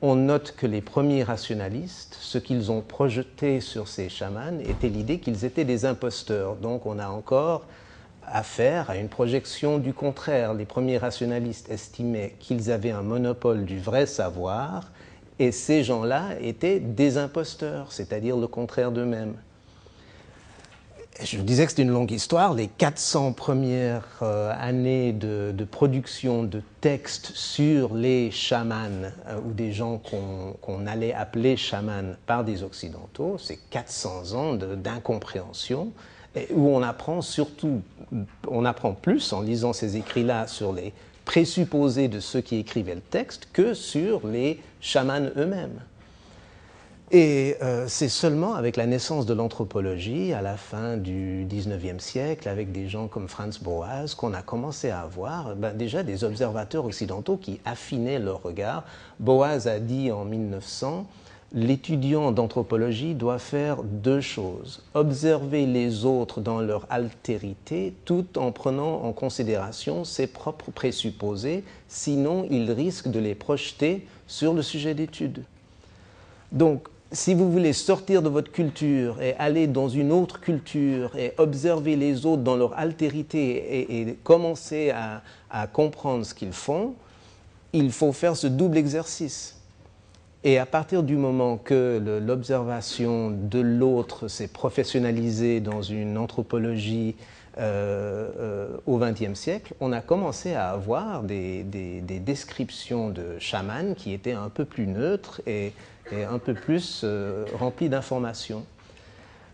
on note que les premiers rationalistes, ce qu'ils ont projeté sur ces chamans était l'idée qu'ils étaient des imposteurs. Donc on a encore affaire à une projection du contraire. Les premiers rationalistes estimaient qu'ils avaient un monopole du vrai savoir et ces gens-là étaient des imposteurs, c'est-à-dire le contraire d'eux-mêmes. Je vous disais que c'était une longue histoire. Les 400 premières années de production de textes sur les chamans ou des gens qu'on allait appeler chamans par des occidentaux, c'est 400 ans d'incompréhension où on apprend surtout, on apprend plus en lisant ces écrits-là sur les présupposés de ceux qui écrivaient le texte que sur les chamans eux-mêmes. Et c'est seulement avec la naissance de l'anthropologie à la fin du XIXe siècle, avec des gens comme Franz Boas, qu'on a commencé à avoir déjà des observateurs occidentaux qui affinaient leur regard. Boas a dit en 1900, l'étudiant d'anthropologie doit faire deux choses, observer les autres dans leur altérité tout en prenant en considération ses propres présupposés, sinon il risque de les projeter sur le sujet d'étude. Donc, si vous voulez sortir de votre culture et aller dans une autre culture et observer les autres dans leur altérité et commencer à comprendre ce qu'ils font, il faut faire ce double exercice. Et à partir du moment que l'observation de l'autre s'est professionnalisée dans une anthropologie au XXe siècle, on a commencé à avoir des descriptions de chamans qui étaient un peu plus neutres et un peu plus remplies d'informations.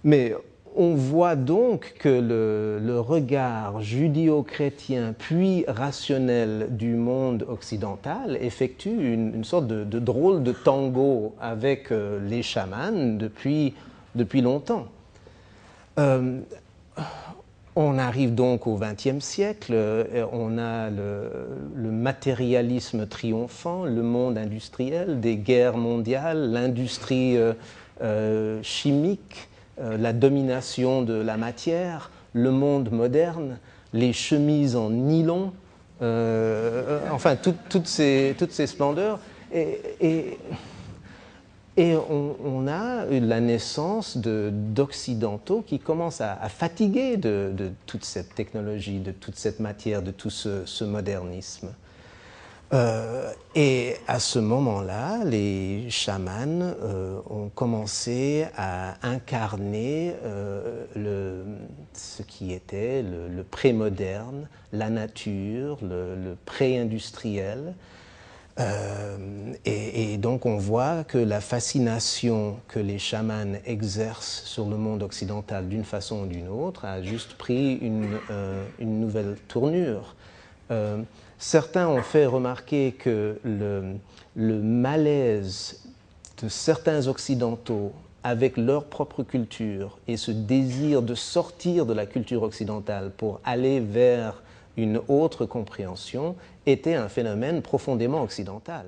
Mais on voit donc que le regard judéo-chrétien puis rationnel du monde occidental effectue une sorte de drôle de tango avec les chamans depuis longtemps. On arrive donc au XXe siècle, on a le matérialisme triomphant, le monde industriel, des guerres mondiales, l'industrie chimique, la domination de la matière, le monde moderne, les chemises en nylon, enfin toutes ces splendeurs. Et on a la naissance d'occidentaux qui commencent à fatiguer de toute cette technologie, de toute cette matière, de tout ce modernisme. Et à ce moment-là, les chamans ont commencé à incarner ce qui était le pré-moderne, la nature, le pré-industriel. Et donc on voit que la fascination que les chamans exercent sur le monde occidental d'une façon ou d'une autre a juste pris une nouvelle tournure. Certains ont fait remarquer que le malaise de certains occidentaux avec leur propre culture et ce désir de sortir de la culture occidentale pour aller vers une autre compréhension était un phénomène profondément occidental.